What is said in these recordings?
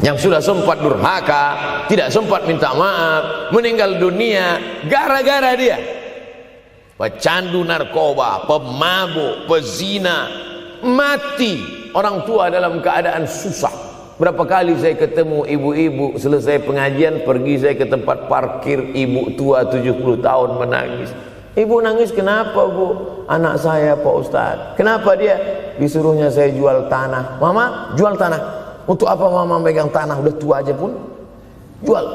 Yang sudah sempat durhaka, tidak sempat minta maaf, meninggal dunia gara-gara dia pecandu narkoba, pemabuk, pezina, mati orang tua dalam keadaan susah. Berapa kali saya ketemu ibu-ibu selesai pengajian, pergi saya ke tempat parkir, ibu tua 70 tahun menangis. Ibu nangis kenapa bu? Anak saya Pak Ustadz. Kenapa dia? Disuruhnya saya jual tanah. Mama jual tanah. Untuk apa mama megang tanah? Udah tua aja pun jual.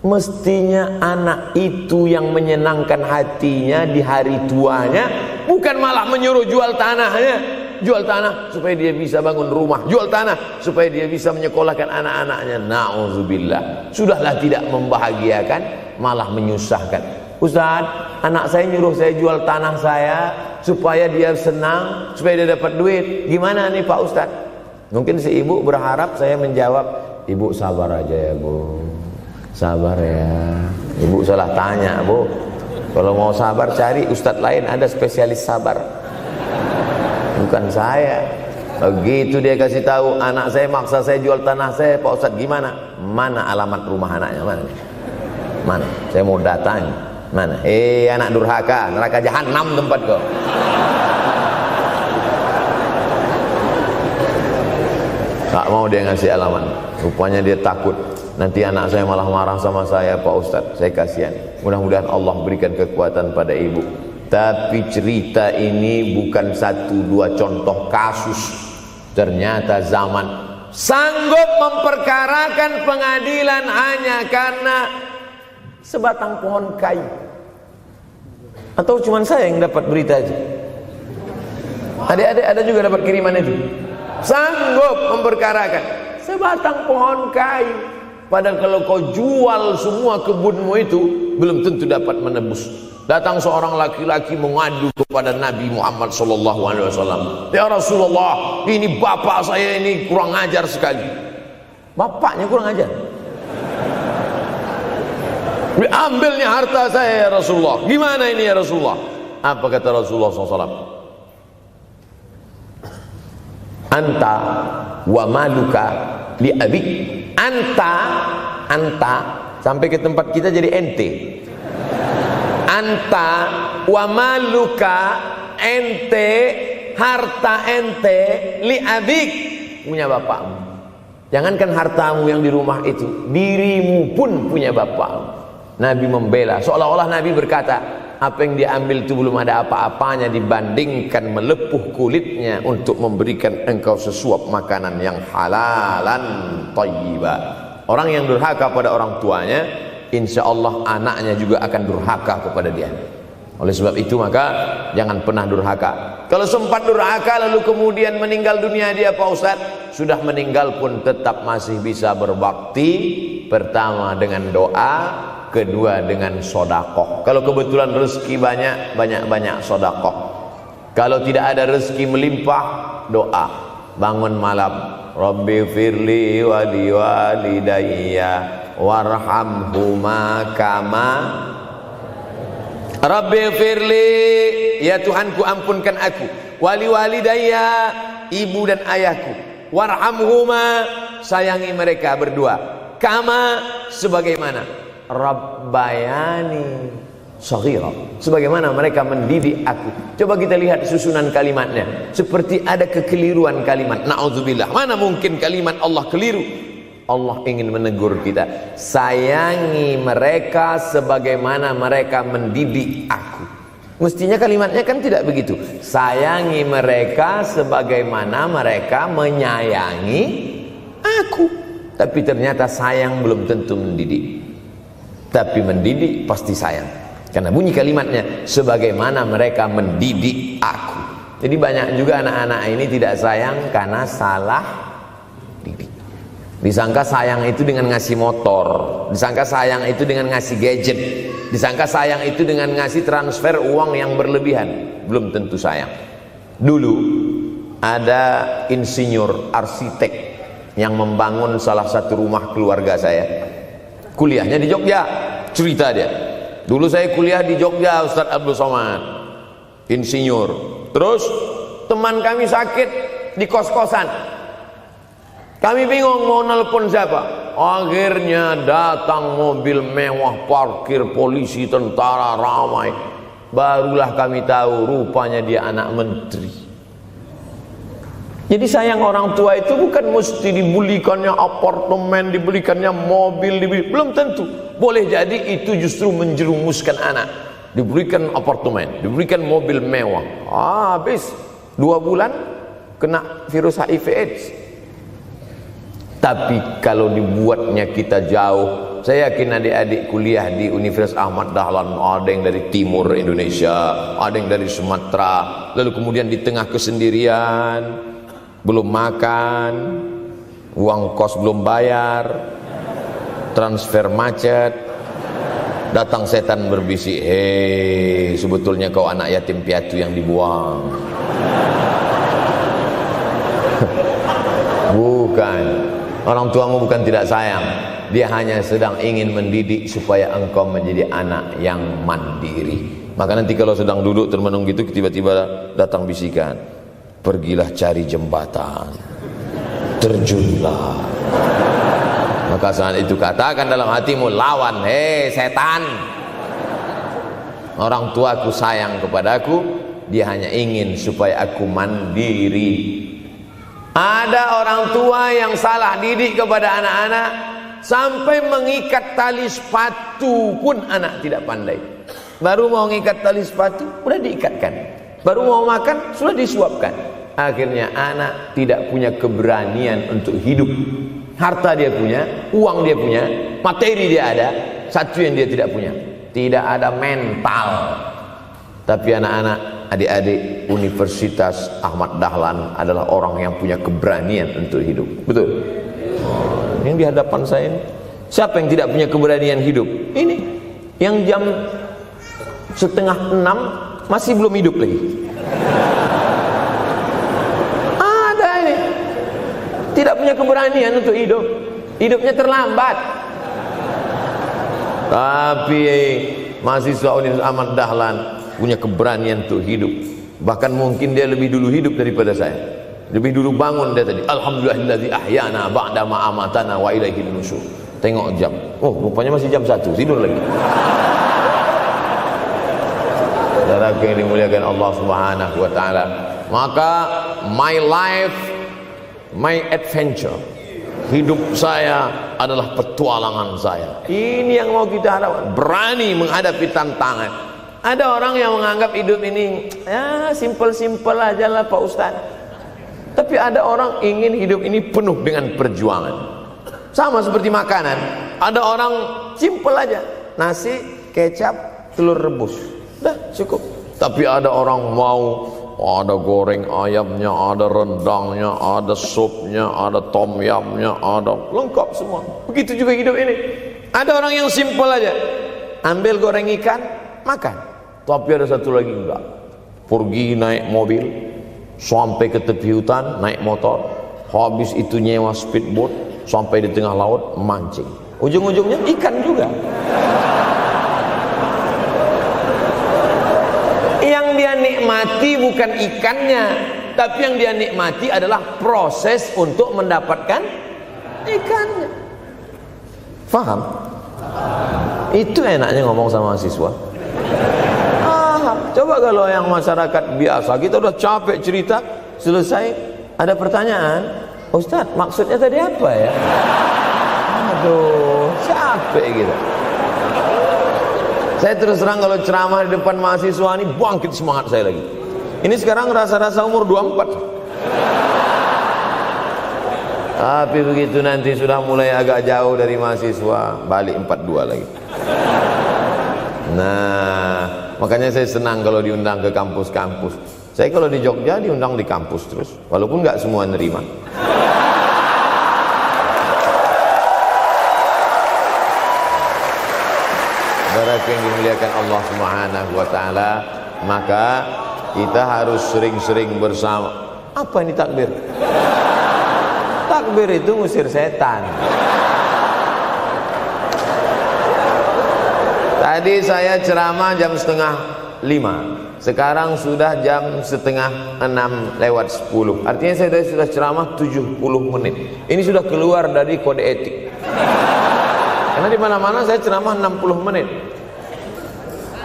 Mestinya anak itu yang menyenangkan hatinya di hari tuanya, bukan malah menyuruh jual tanahnya. Jual tanah supaya dia bisa bangun rumah, jual tanah supaya dia bisa menyekolahkan anak-anaknya. Na'udzubillah. Sudahlah tidak membahagiakan, malah menyusahkan. Ustadz, anak saya nyuruh saya jual tanah saya supaya dia senang, supaya dia dapat duit. Gimana nih Pak Ustadz? Mungkin si ibu berharap saya menjawab, ibu sabar aja ya bu, sabar ya. Ibu salah tanya bu. Kalau mau sabar cari ustadz lain, ada spesialis sabar, bukan saya. Begitu dia kasih tahu, anak saya maksa saya jual tanah saya, Pak Ustadz gimana? Mana alamat rumah anaknya? Mana? Saya mau datang. Mana? Anak durhaka, neraka jahanam tempat kau. Tak mau dia ngasih alamat. Rupanya dia takut nanti anak saya malah marah sama saya, Pak Ustadz. Saya kasihan. Mudah-mudahan Allah berikan kekuatan pada ibu. Tapi cerita ini bukan 1-2 contoh kasus. Ternyata zaman sanggup memperkarakan pengadilan hanya karena sebatang pohon kayu. Atau cuma saya yang dapat berita aja? Adik-adik ada juga dapat kiriman itu? Sanggup memperkarakan sebatang pohon kayu. Padahal kalau kau jual semua kebunmu itu, belum tentu dapat menebus. Datang seorang laki-laki mengadu kepada Nabi Muhammad SAW. Ya Rasulullah, ini bapak saya ini kurang ajar sekali. Bapaknya kurang ajar? Diambilnya harta saya ya Rasulullah. Gimana ini ya Rasulullah? Apa kata Rasulullah SAW? Anta wa maluka li abik. Anta sampai ke tempat kita jadi ente. Anta wa maluka, ente, harta ente, li abik, punya bapakmu. Jangankan hartamu yang di rumah itu, dirimu pun punya bapakmu. Nabi membela, seolah-olah Nabi berkata, apa yang diambil itu belum ada apa-apanya dibandingkan melepuh kulitnya untuk memberikan engkau sesuap makanan yang halalan thayyibah. Orang yang durhaka pada orang tuanya, insya Allah anaknya juga akan durhaka kepada dia. Oleh sebab itu maka jangan pernah durhaka. Kalau sempat durhaka lalu kemudian meninggal dunia dia Pak Ustadz, sudah meninggal pun tetap masih bisa berbakti. Pertama dengan doa, kedua dengan sodakoh. Kalau kebetulan rezeki banyak sodakoh. Kalau tidak ada rezeki melimpah, doa. Bangun malam, Rabbi firli wali walidayya warhamhuma kama Rabbi firli, ya Tuhanku ampunkan aku, wali walidayya, ibu dan ayahku, warhamhuma, sayangi mereka berdua, kama, sebagaimana Rabbayani saghira, sebagaimana mereka mendidik aku. Coba kita lihat susunan kalimatnya, seperti ada kekeliruan kalimat. Na'udzubillah, mana mungkin kalimat Allah keliru. Allah ingin menegur kita, sayangi mereka sebagaimana mereka mendidik aku. Mestinya kalimatnya kan tidak begitu, sayangi mereka sebagaimana mereka menyayangi aku. Tapi ternyata sayang belum tentu mendidik, tapi mendidik pasti sayang. Karena bunyi kalimatnya, sebagaimana mereka mendidik aku. Jadi banyak juga anak-anak ini tidak sayang karena salah didik. Disangka sayang itu dengan ngasih motor, disangka sayang itu dengan ngasih gadget, disangka sayang itu dengan ngasih transfer uang yang berlebihan. Belum tentu sayang. Dulu ada insinyur arsitek yang membangun salah satu rumah keluarga saya. Kuliahnya di Jogja. Cerita dia, dulu saya kuliah di Jogja Ustadz Abdul Somad, insinyur. Terus teman kami sakit di kos-kosan. Kami bingung mau nelpon siapa. Akhirnya datang mobil mewah, parkir polisi, tentara ramai. Barulah kami tahu rupanya dia anak menteri. Jadi sayang orang tua itu bukan mesti dibelikannya apartemen, dibelikannya mobil, belum tentu. Boleh jadi itu justru menjerumuskan anak. Diberikan apartemen, diberikan mobil mewah. Habis 2 bulan kena virus HIV AIDS. Tapi kalau dibuatnya kita jauh, saya yakin adik-adik kuliah di Universitas Ahmad Dahlan, ada yang dari timur Indonesia, ada yang dari Sumatera, lalu kemudian di tengah kesendirian, belum makan, uang kos belum bayar, transfer macet, datang setan berbisik, hei, sebetulnya kau anak yatim piatu yang dibuang. Bukan. Orang tuamu bukan tidak sayang, dia hanya sedang ingin mendidik supaya engkau menjadi anak yang mandiri. Maka nanti kalau sedang duduk termenung gitu, tiba-tiba datang bisikan, pergilah cari jembatan, terjunlah. Maka saat itu katakan dalam hatimu, lawan, hei setan. Orang tuaku sayang kepadaku, dia hanya ingin supaya aku mandiri. Ada orang tua yang salah didik kepada anak-anak, sampai mengikat tali sepatu pun anak tidak pandai. Baru mau mengikat tali sepatu, sudah diikatkan. Baru mau makan, sudah disuapkan. Akhirnya anak tidak punya keberanian untuk hidup. Harta dia punya, uang dia punya, materi dia ada, satu yang dia tidak punya, tidak ada mental. Tapi anak-anak, adik-adik Universitas Ahmad Dahlan adalah orang yang punya keberanian untuk hidup. Betul? Yang di hadapan saya ini, siapa yang tidak punya keberanian hidup? Ini yang jam 5:30 masih belum hidup lagi. Ada ini tidak punya keberanian untuk hidup, hidupnya terlambat. Tapi mahasiswa Universitas Ahmad Dahlan punya keberanian untuk hidup. Bahkan mungkin dia lebih dulu hidup daripada saya. Lebih dulu bangun dia tadi. Alhamdulillahillazi ahyana ba'da ma amatana wa ilaihil nusyur. Tengok jam. Oh, rupanya masih jam 1. Tidur lagi. Saudara yang dimuliakan Allah Subhanahu wa taala. Maka my life, my adventure. Hidup saya adalah petualangan saya. Ini yang mau kita harapkan. Berani menghadapi tantangan. Ada orang yang menganggap hidup ini ya simpel-simpel aja lah Pak Ustaz. Tapi ada orang ingin hidup ini penuh dengan perjuangan. Sama seperti makanan. Ada orang simpel aja, nasi, kecap, telur rebus, dah cukup. Tapi ada orang mau ada goreng ayamnya, ada rendangnya, ada supnya, ada tom yamnya, ada lengkap semua. Begitu juga hidup ini. Ada orang yang simpel aja, ambil goreng ikan, makan. Tapi ada satu lagi enggak, pergi naik mobil sampai ke tepi hutan, naik motor, habis itu nyewa speedboat sampai di tengah laut mancing, ujung-ujungnya ikan juga. Yang dia nikmati bukan ikannya, tapi yang dia nikmati adalah proses untuk mendapatkan ikannya. Faham? Itu enaknya ngomong sama mahasiswa. Coba kalau yang masyarakat biasa, kita udah capek cerita, selesai ada pertanyaan, Ustadz maksudnya tadi apa ya? Aduh, capek gitu. Saya terus terang kalau ceramah di depan mahasiswa ini bangkit semangat saya lagi. Ini sekarang rasa-rasa umur 24. Tapi begitu nanti sudah mulai agak jauh dari mahasiswa, balik 42 lagi. Nah, makanya saya senang kalau diundang ke kampus-kampus. Saya kalau di Jogja diundang di kampus terus, walaupun nggak semua nerima. Saudara yang dimuliakan Allah Subhanahu wa taala, maka kita harus sering-sering bersama. Apa ini takbir? Takbir itu ngusir setan. Tadi saya ceramah jam 4:30 Sekarang sudah jam setengah 6 lewat 10. Artinya saya sudah ceramah 70 menit. Ini sudah keluar dari kode etik. Karena di mana-mana saya ceramah 60 menit.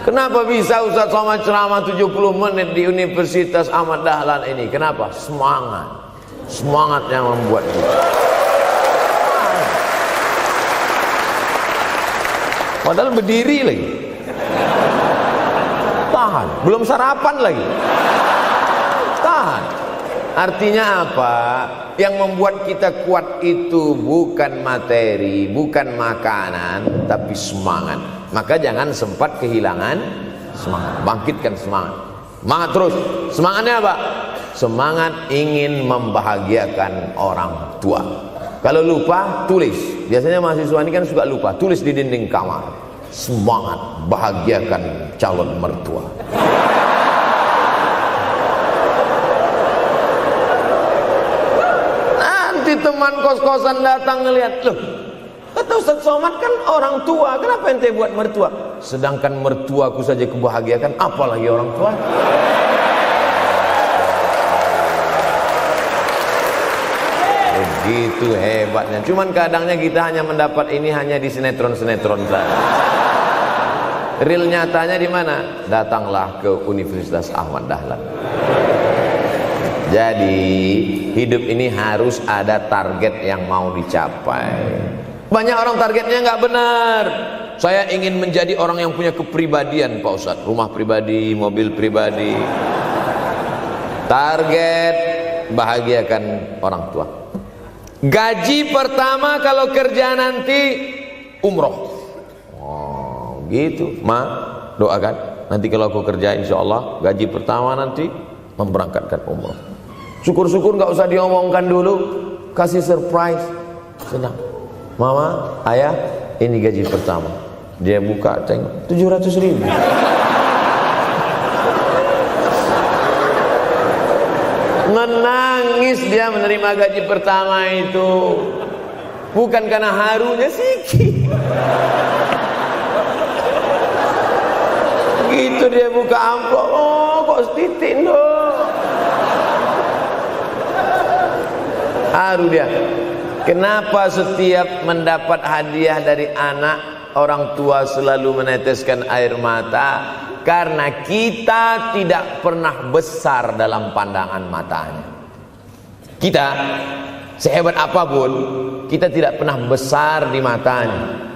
Kenapa bisa Ustaz Somad ceramah 70 menit di Universitas Ahmad Dahlan ini? Kenapa? Semangat. Semangat yang membuat kita. Padahal berdiri lagi. Tahan. Belum sarapan lagi. Tahan. Artinya apa? Yang membuat kita kuat itu bukan materi, bukan makanan, tapi semangat. Maka jangan sempat kehilangan semangat. Bangkitkan semangat. Semangat terus. Semangatnya apa? Semangat ingin membahagiakan orang tua. Kalau lupa, tulis. Biasanya mahasiswa ini kan suka lupa. Tulis di dinding kamar. Semangat bahagiakan calon mertua. Nanti teman kos-kosan datang ngelihat, loh, kata Ustaz Somad kan orang tua, kenapa ente buat mertua? Sedangkan mertuaku saja kebahagiakan, apalagi orang tua. Begitu hebatnya. Cuman kadangnya kita hanya mendapat ini hanya di sinetron-sinetron saja. Real nyatanya di mana? Datanglah ke Universitas Ahmad Dahlan. Jadi hidup ini harus ada target yang mau dicapai. Banyak orang targetnya nggak benar. Saya ingin menjadi orang yang punya kepribadian, Pak Ustadz. Rumah pribadi, mobil pribadi. Target bahagiakan orang tua. Gaji pertama kalau kerja nanti umroh. Oh, gitu. Ma, doakan. Nanti kalau aku kerja insya Allah gaji pertama nanti memberangkatkan umroh. Syukur-syukur nggak usah diomongkan dulu, kasih surprise. Senang. Mama, ayah, ini gaji pertama. Dia buka, tengok 700.000. Menangis dia menerima gaji pertama itu. Bukan karena harunya sikit. Gitu dia buka amplop, oh kok setitik dong. Haru dia. Kenapa setiap mendapat hadiah dari anak, orang tua selalu meneteskan air mata? Karena kita tidak pernah besar dalam pandangan matanya. Kita sehebat apapun, kita tidak pernah besar di matanya.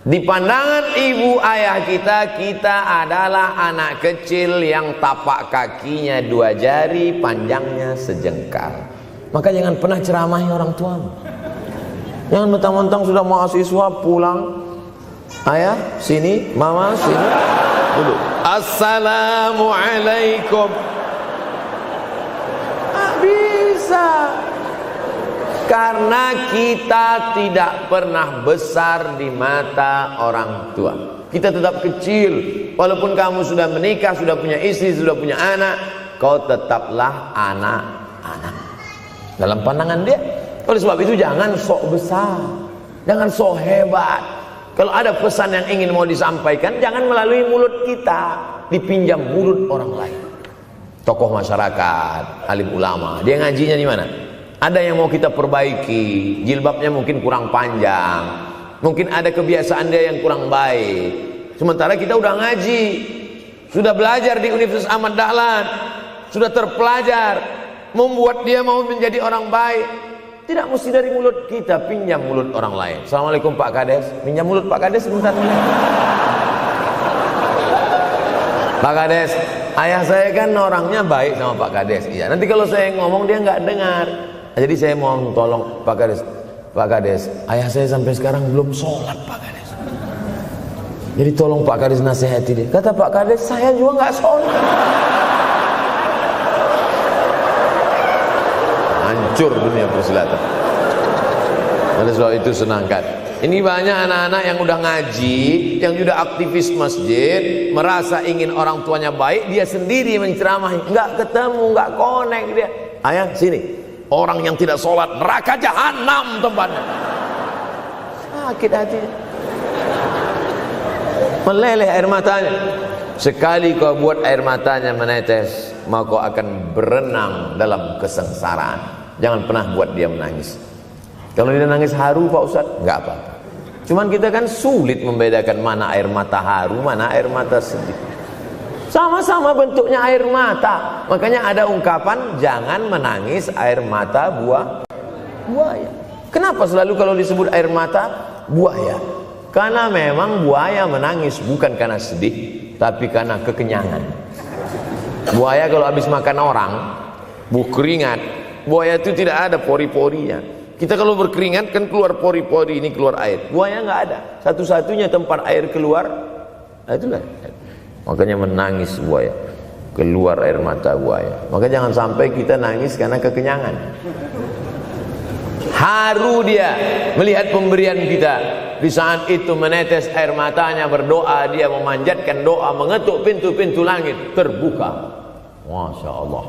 Di pandangan ibu ayah kita, kita adalah anak kecil yang tapak kakinya 2 jari, panjangnya sejengkal. Maka jangan pernah ceramahi orang tuamu. Jangan mentang-mentang sudah mahasiswa pulang, ayah sini, mama sini, dulu. Assalamualaikum. Bisa. Karena kita tidak pernah besar di mata orang tua. Kita tetap kecil. Walaupun kamu sudah menikah, sudah punya istri, sudah punya anak, kau tetaplah anak-anak dalam pandangan dia. Oleh sebab itu jangan sok besar, jangan sok hebat. Kalau ada pesan yang ingin mau disampaikan, jangan melalui mulut kita, dipinjam mulut orang lain. Tokoh masyarakat, alim ulama, dia ngajinya di mana? Ada yang mau kita perbaiki, jilbabnya mungkin kurang panjang, mungkin ada kebiasaan dia yang kurang baik. Sementara kita udah ngaji, sudah belajar di Universitas Ahmad Dahlan, sudah terpelajar, membuat dia mau menjadi orang baik. Tidak mesti dari mulut kita, pinjam mulut orang lain. Assalamualaikum Pak Kades, pinjam mulut Pak Kades sebentar. Pak Kades, ayah saya kan orangnya baik sama Pak Kades. Iya, nanti kalau saya ngomong dia nggak dengar. Jadi saya mohon tolong Pak Kades. Pak Kades, ayah saya sampai sekarang belum sholat Pak Kades. Jadi tolong Pak Kades nasihati dia. Kata Pak Kades, saya juga nggak sholat. Hancur dunia persilatan. Oleh sebab itu senangkan. Ini banyak anak-anak yang udah ngaji, yang sudah aktivis masjid, merasa ingin orang tuanya baik, dia sendiri menceramahi, nggak ketemu, nggak connect dia. Ayah sini, orang yang tidak sholat neraka jahanam tempatnya. Sakit hati, meleleh air matanya. Sekali kau buat air matanya menetes, maka kau akan berenang dalam kesengsaraan. Jangan pernah buat dia menangis. Kalau dia nangis haru Pak Ustaz, enggak apa-apa. Cuman kita kan sulit membedakan mana air mata haru, mana air mata sedih. Sama-sama bentuknya air mata. Makanya ada ungkapan jangan menangis air mata buaya. Kenapa selalu kalau disebut air mata buaya? Karena memang buaya menangis bukan karena sedih, tapi karena kekenyangan. Buaya kalau habis makan orang, keringat, buaya itu tidak ada pori-porinya. Kita kalau berkeringat kan keluar pori-pori, ini keluar air. Buaya nggak ada. Satu-satunya tempat air keluar, itulah. Makanya menangis buaya, keluar air mata buaya. Maka jangan sampai kita nangis karena kekenyangan. Haru dia melihat pemberian kita. Di saat itu menetes air matanya, berdoa, dia memanjatkan doa, mengetuk pintu-pintu langit, terbuka. Masya Allah.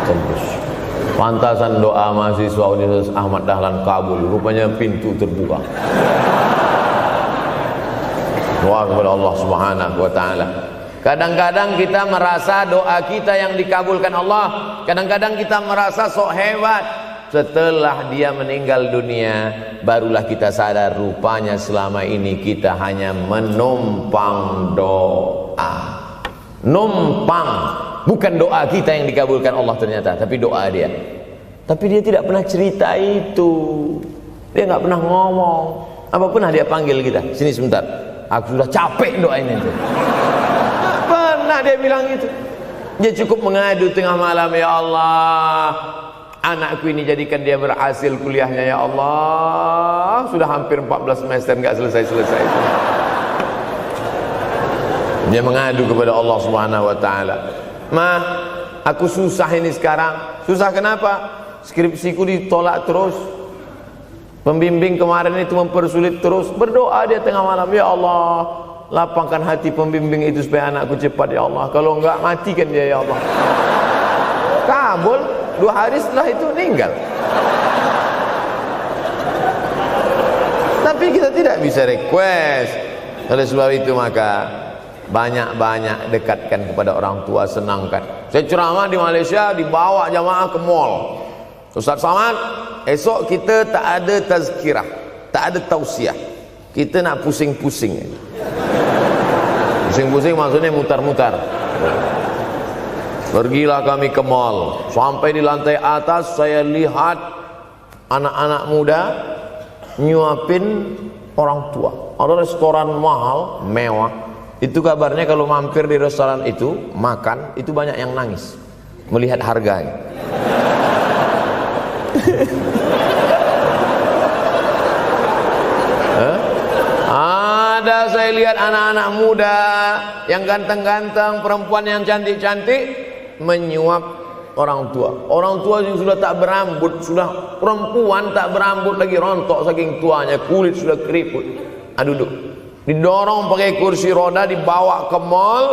Tembus. Pantasan doa mahasiswa Universitas Ahmad Dahlan kabul, rupanya pintu terbuka. Doa kepada Allah Subhanahu wa taala. Kadang-kadang kita merasa doa kita yang dikabulkan Allah, kadang-kadang kita merasa sok hebat. Setelah dia meninggal dunia, barulah kita sadar rupanya selama ini kita hanya menumpang doa. Numpang, bukan doa kita yang dikabulkan Allah ternyata, tapi doa dia. Tapi dia tidak pernah cerita itu. Dia nggak pernah ngomong. Apa pernah dia panggil kita? Sini sebentar. Aku sudah capek doain itu. Pernah dia bilang itu. Dia cukup mengadu tengah malam, ya Allah, anakku ini jadikan dia berhasil kuliahnya ya Allah. Sudah hampir 14 semester nggak selesai-selesai. Dia mengadu kepada Allah Subhanahu wa taala. Ma, aku susah ini sekarang. Susah kenapa? Skripsiku ditolak terus. Pembimbing kemarin itu mempersulit terus. Berdoa dia tengah malam, ya Allah, lapangkan hati pembimbing itu supaya anakku cepat ya Allah. Kalau enggak, matikan dia ya Allah. Kabul, 2 hari setelah itu meninggal. Tapi kita tidak bisa request. Oleh sebab itu maka banyak-banyak dekatkan kepada orang tua, senangkan. Saya ceramah di Malaysia, dibawa jamaah ke mall. Ustaz Samad, esok kita tak ada tazkirah, tak ada tausiah. Kita nak pusing-pusing. Pusing-pusing maksudnya mutar-mutar. Pergilah kami ke mall. Sampai di lantai atas saya lihat anak-anak muda nyuapin orang tua. Ada restoran mahal, mewah. Itu kabarnya kalau mampir di restoran itu, makan, itu banyak yang nangis melihat harganya. Ada saya lihat anak-anak muda yang ganteng-ganteng, perempuan yang cantik-cantik menyuap orang tua. Orang tua yang sudah tak berambut, sudah perempuan tak berambut lagi, rontok saking tuanya, kulit sudah keriput. Duduk, didorong pakai kursi roda, dibawa ke mall,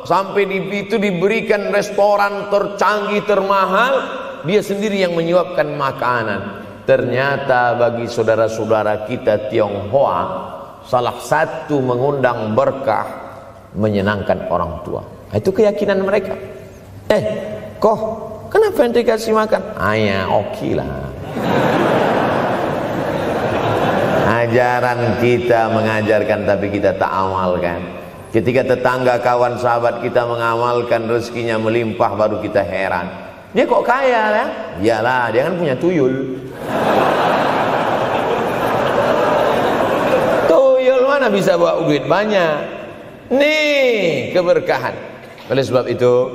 sampai di situ diberikan restoran tercanggih, termahal. Dia sendiri yang menyuapkan makanan. Ternyata bagi saudara-saudara kita Tionghoa, salah satu mengundang berkah menyenangkan orang tua. Itu keyakinan mereka. Kok kenapa yang dikasih makan? Ya oke lah. Ajaran kita mengajarkan tapi kita tak amalkan. Ketika tetangga, kawan, sahabat kita mengamalkan, rezekinya melimpah, baru kita heran. Dia kok kaya ya? Iyalah, dia kan punya tuyul. Tuyul mana bisa bawa duit banyak? Nih keberkahan. Oleh sebab itu,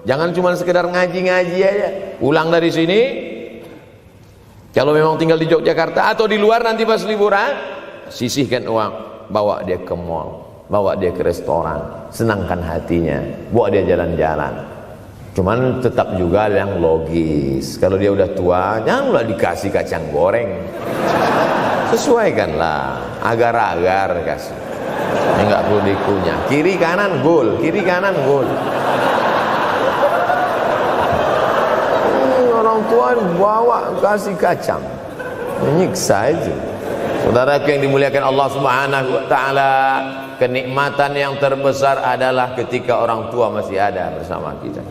jangan cuma sekedar ngaji-ngaji aja. Pulang dari sini, kalau memang tinggal di Yogyakarta atau di luar nanti pas liburan, sisihkan uang, bawa dia ke mall, bawa dia ke restoran, senangkan hatinya, bawa dia jalan-jalan. Cuman tetap juga yang logis. Kalau dia udah tua, janganlah dikasih kacang goreng. Sesuaikanlah, agar-agar kasih. Ini nggak perlu dikunyah. Kiri kanan gol, kiri kanan gol. Orang tua bawa kasih kacang, menyiksa itu. Saudaraku yang dimuliakan Allah Subhanahu wa taala, kenikmatan yang terbesar adalah ketika orang tua masih ada bersama kita.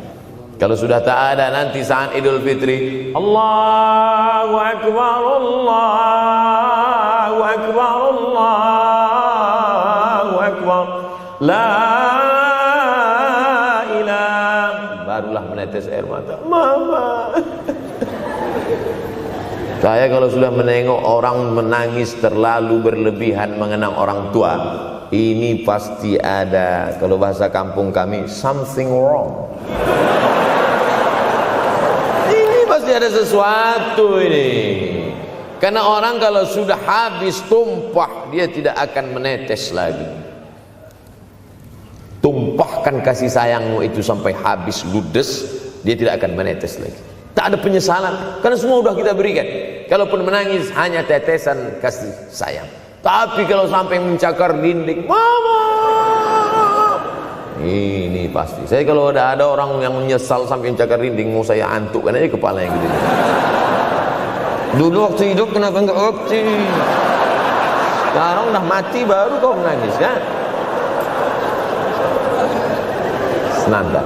Kalau sudah tak ada, nanti saat Idul Fitri, Allahu Akbar, Allahu Akbar, Allahu Akbar, la ilaha, barulah menetes air mata. Mama. Saya kalau sudah menengok orang menangis terlalu berlebihan mengenang orang tua, ini pasti ada, kalau bahasa kampung kami, something wrong. Ini pasti ada sesuatu ini. Karena orang kalau sudah habis tumpah, dia tidak akan menetes lagi. Tumpahkan kasih sayangmu itu sampai habis ludes, dia tidak akan menetes lagi. Tak ada penyesalan, karena semua sudah kita berikan. Kalaupun menangis hanya tetesan kasih sayang. Tapi kalau sampai mencakar dinding, mama, ini pasti. Saya kalau ada orang yang menyesal sampai mencakar dinding, mau saya antukkan aja kepala yang gede. Dulu waktu hidup kenapa enggak waktu? Sekarang udah mati baru kau menangis, kan? Senanda.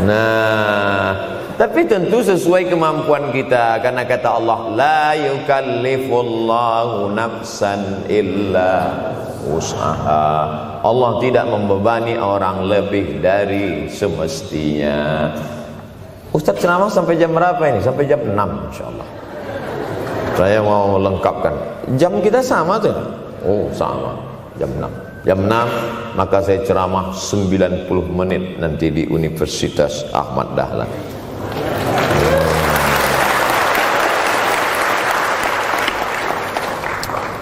Nah, tapi tentu sesuai kemampuan kita, karena kata Allah, la yukallifullahu nafsan illa usaha. Allah tidak membebani orang lebih dari semestinya. Ustaz ceramah sampai jam berapa ini? Sampai jam 6 insyaallah. Saya mau lengkapkan. Jam kita sama tuh. Oh, sama. Jam 6. Jam 6 maka saya ceramah 90 menit nanti di Universitas Ahmad Dahlan.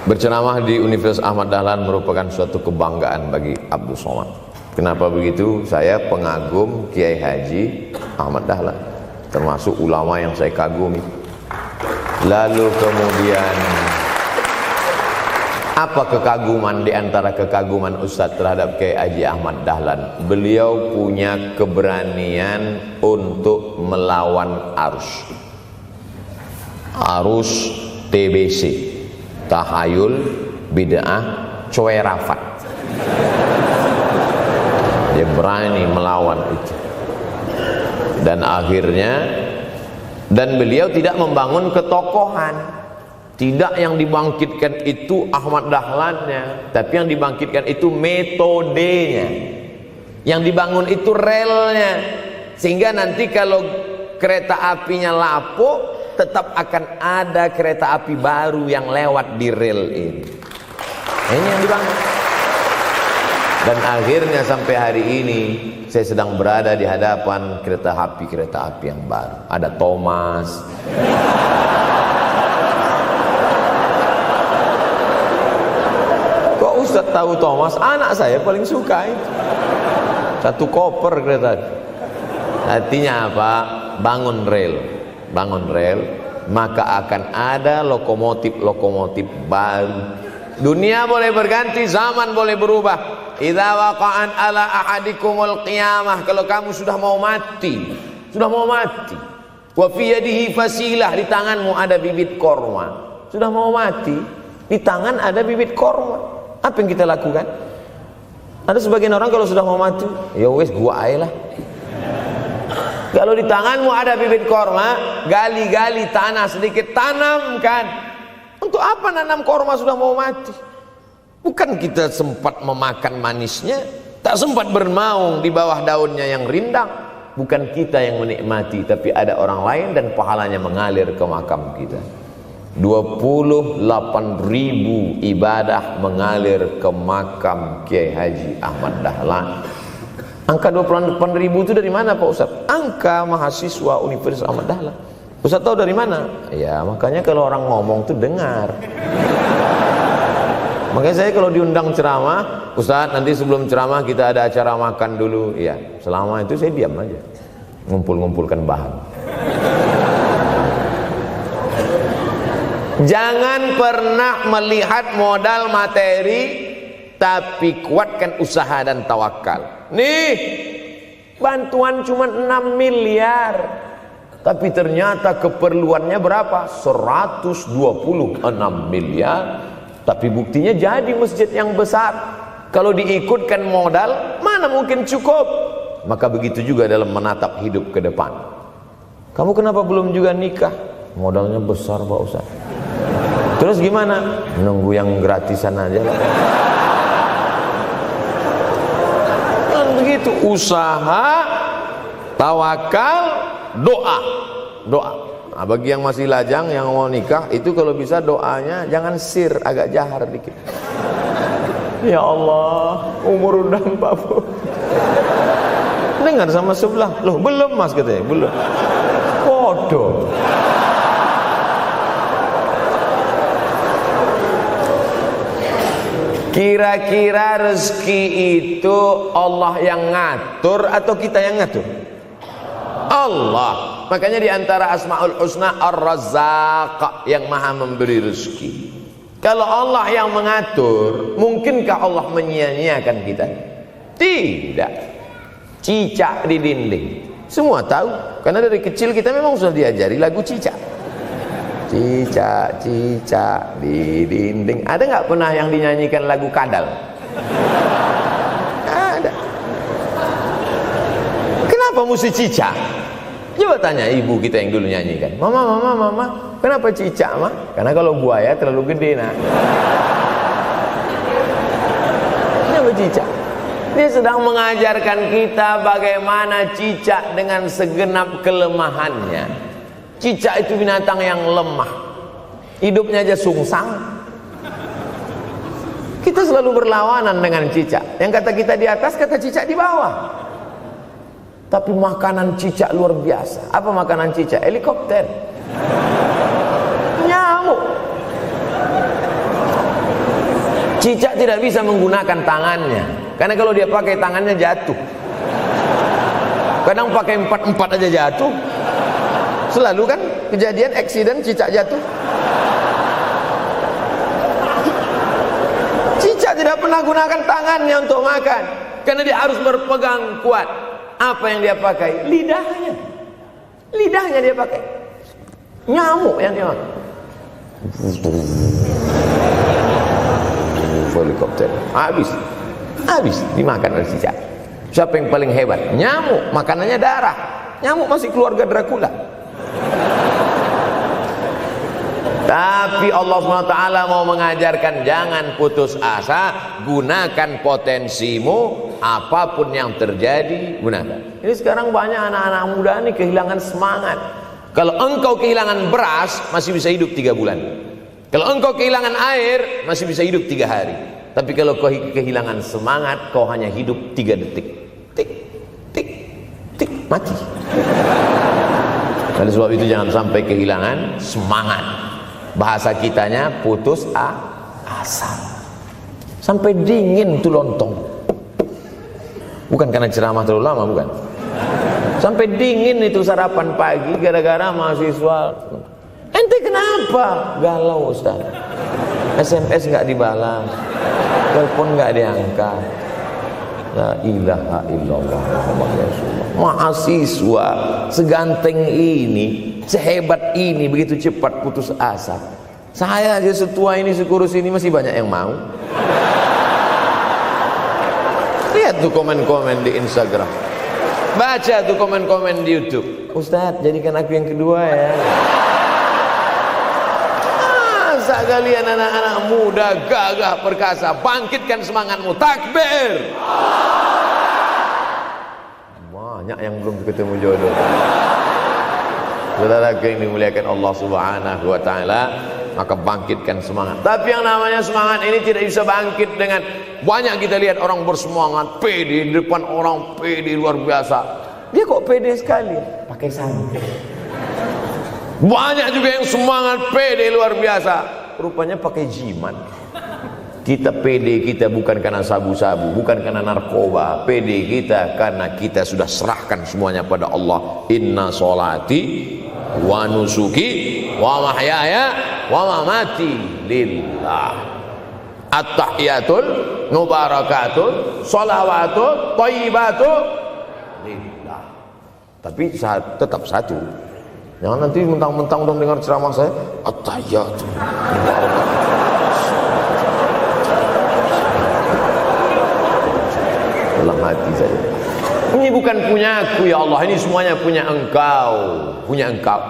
Berceramah di Universitas Ahmad Dahlan merupakan suatu kebanggaan bagi Abdul Somad. Kenapa begitu? Saya pengagum Kiai Haji Ahmad Dahlan, termasuk ulama yang saya kagumi. Lalu kemudian apa kekaguman di antara kekaguman Ustadz terhadap Kiai Haji Ahmad Dahlan? Beliau punya keberanian untuk melawan arus TBC, tahayul, bid'ah, coerafat. Dia berani melawan itu. Dan akhirnya, dan beliau tidak membangun ketokohan. Tidak yang dibangkitkan itu Ahmad Dahlannya, tapi yang dibangkitkan itu metodenya. Yang dibangun itu relnya. Sehingga nanti kalau kereta apinya lapuk, tetap akan ada kereta api baru yang lewat di rel ini. Ini yang dibangun. Dan akhirnya sampai hari ini saya sedang berada di hadapan kereta api yang baru. Ada Thomas. Kok Ustaz tahu Thomas? Anak saya paling suka itu. Satu koper kereta. Artinya apa? Bangun rel, maka akan ada lokomotif baru. Dunia boleh berganti, zaman boleh berubah. Idza waqa'an ala ahadikumul qiyamah, kalau kamu sudah mau mati, wa fi yadihi fasilah, di tanganmu ada bibit korma. Sudah mau mati, di tangan ada bibit korma. Apa yang kita lakukan? Ada sebagian orang kalau sudah mau mati, ya wes gua aja lah. Kalau di tanganmu ada bibit korma, gali-gali tanah sedikit, tanamkan. Untuk apa nanam korma sudah mau mati? Bukan kita sempat memakan manisnya, tak sempat bernaung di bawah daunnya yang rindang. Bukan kita yang menikmati, tapi ada orang lain dan pahalanya mengalir ke makam kita. 28.000 ibadah mengalir ke makam Kiai Haji Ahmad Dahlan. Angka 28.000 itu dari mana Pak Ustaz? Angka mahasiswa Universitas Ahmad Dahlan. Ustaz tahu dari mana? Ya makanya kalau orang ngomong tuh dengar. Makanya saya kalau diundang ceramah, Ustaz nanti sebelum ceramah kita ada acara makan dulu. Iya, selama itu saya diam aja, ngumpul-ngumpulkan bahan. Jangan pernah melihat modal materi, tapi kuatkan usaha dan tawakal. Nih, bantuan cuma 6 miliar, tapi ternyata keperluannya berapa? 126 miliar. Tapi buktinya jadi masjid yang besar. Kalau diikutkan modal, mana mungkin cukup. Maka begitu juga dalam menatap hidup ke depan. Kamu kenapa belum juga nikah? Modalnya besar Pak Ustaz. Terus gimana? Nunggu yang gratisan aja lah. Dan begitu, usaha, tawakal, doa. Doa. Nah, bagi yang masih lajang, yang mau nikah, itu kalau bisa doanya jangan sir, agak jahar dikit. Ya Allah, umur udah 40. Dengar sama sebelah, loh belum mas katanya, belum. Bodoh. Kira-kira rezeki itu Allah yang ngatur atau kita yang ngatur? Allah. Makanya diantara Asmaul Husna Ar-Razzaq, yang maha memberi rezeki. Kalau Allah yang mengatur, mungkinkah Allah menyia-nyiakan kita? Tidak. Cicak di dinding, semua tahu, karena dari kecil kita memang sudah diajari lagu cicak. Cicak, cicak di dinding. Ada nggak pernah yang dinyanyikan lagu kadal? Ada. Kenapa mesti cicak? Coba tanya ibu kita yang dulu nyanyikan. Mama, kenapa cicak, Ma? Karena kalau buaya terlalu gede, nak. Kenapa cicak? Dia sedang mengajarkan kita bagaimana cicak dengan segenap kelemahannya. Cicak itu binatang yang lemah, hidupnya aja sungsang. Kita selalu berlawanan dengan cicak. Yang kata kita di atas, kata cicak di bawah. Tapi makanan cicak luar biasa. Apa makanan cicak? Helikopter, nyamuk. Cicak tidak bisa menggunakan tangannya, karena kalau dia pakai tangannya jatuh. Kadang pakai 4 aja jatuh. Selalu kan kejadian eksiden cicak jatuh. Cicak tidak pernah gunakan tangannya untuk makan, karena dia harus berpegang kuat. Apa yang dia pakai? Lidahnya. Lidahnya dia pakai. Nyamuk yang dia makan. Helikopter. Habis dimakan oleh cicak. Siapa yang paling hebat? Nyamuk. Makanannya darah. Nyamuk masih keluarga Dracula. Tapi Allah SWT mau mengajarkan jangan putus asa, gunakan potensimu, apapun yang terjadi gunakan. Ini sekarang banyak anak-anak muda nih kehilangan semangat. Kalau engkau kehilangan beras masih bisa hidup 3 bulan. Kalau engkau kehilangan air masih bisa hidup 3 hari. Tapi kalau kau kehilangan semangat, kau hanya hidup 3 detik. Tik, tik, tik, mati. Oleh sebab itu jangan sampai kehilangan semangat. Bahasa kitanya putus asa. Sampai dingin tuh lontong. Bukan karena ceramah terlalu lama, bukan. Sampai dingin itu sarapan pagi gara-gara mahasiswa. Ente kenapa? Galau Ustaz. SMS nggak dibalas, telepon nggak diangkat. La ilaha illallah Muhammad Rasulullah. Mahasiswa seganteng ini, sehebat ini, begitu cepat putus asa. Saya aja setua ini, sekurus ini masih banyak yang mau. Lihat tuh komen-komen di Instagram, baca tuh komen-komen di YouTube. Ustadz, jadikan aku yang kedua ya. Masa kalian anak-anak muda gagah perkasa, bangkitkan semangatmu, takbir. Banyak yang belum ketemu jodoh. Saudara yang dimuliakan Allah Subhanahu wa taala, maka bangkitkan semangat. Tapi yang namanya semangat ini tidak bisa bangkit dengan banyak. Kita lihat orang bersemangat, pede di depan orang, pede luar biasa. Dia kok pede sekali? Pakai santai. Banyak juga yang semangat, pede luar biasa, rupanya pakai jimat. Kita pede kita bukan karena sabu-sabu, bukan karena narkoba. Pede kita karena kita sudah serahkan semuanya pada Allah. Inna sholati wa nusuki wa mahyaya wa mamati lillah. At-tahiyatul mubarakatul sholawatut thayyibatu lillah. Tapi tetap satu. Jangan nanti mentang-mentang udah dengar ceramah saya, at-tahiyatul mubarakatul. dalam hati saja. Ini bukan punyaku ya Allah, ini semuanya punya Engkau, punya Engkau.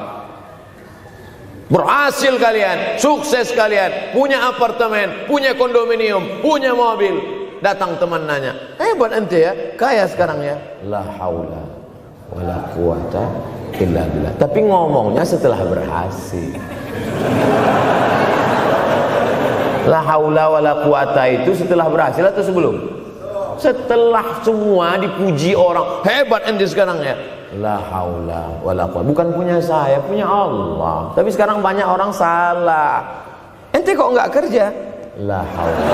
Berhasil kalian, sukses kalian, punya apartemen, punya kondominium, punya mobil. Datang teman nanya, hebat ente ya, kaya sekarang ya. La haula wala quwata illa billah. Tapi ngomongnya setelah berhasil. La haula wala quwata itu setelah berhasil atau sebelum? Setelah semua dipuji orang, hebat ente sekarang ya. La haula wala quwata, bukan punya saya, punya Allah. Tapi sekarang banyak orang salah. Ente kok enggak kerja? La haula.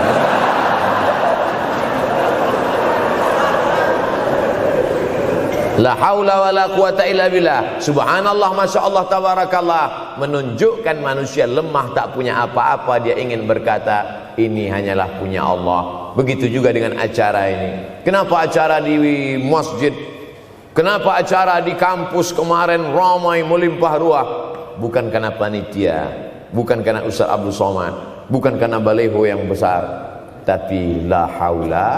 La haula wala quwata illa billah. Subhanallah, masya Allah, tabarakallah. Menunjukkan manusia lemah, tak punya apa-apa. Dia ingin berkata, ini hanyalah punya Allah. Begitu juga dengan acara ini. Kenapa acara di masjid? Kenapa acara di kampus kemarin ramai melimpah ruah? Bukan karena panitia, bukan karena Ustaz Abdul Somad, bukan karena baleho yang besar, tapi la haula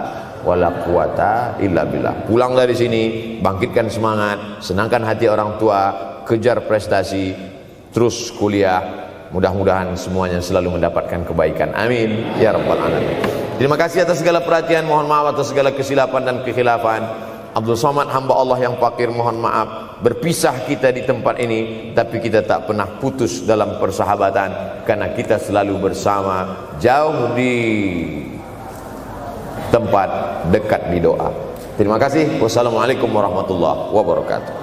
wala quwata illa billah. Pulang dari sini, bangkitkan semangat, senangkan hati orang tua, kejar prestasi, terus kuliah. Mudah-mudahan semuanya selalu mendapatkan kebaikan. Amin ya rabbal alamin. Terima kasih atas segala perhatian. Mohon maaf atas segala kesilapan dan kekhilafan. Abdul Somad, hamba Allah yang fakir, mohon maaf. Berpisah kita di tempat ini, tapi kita tak pernah putus dalam persahabatan, karena kita selalu bersama, jauh di tempat, dekat di doa. Terima kasih. Wassalamualaikum warahmatullahi wabarakatuh.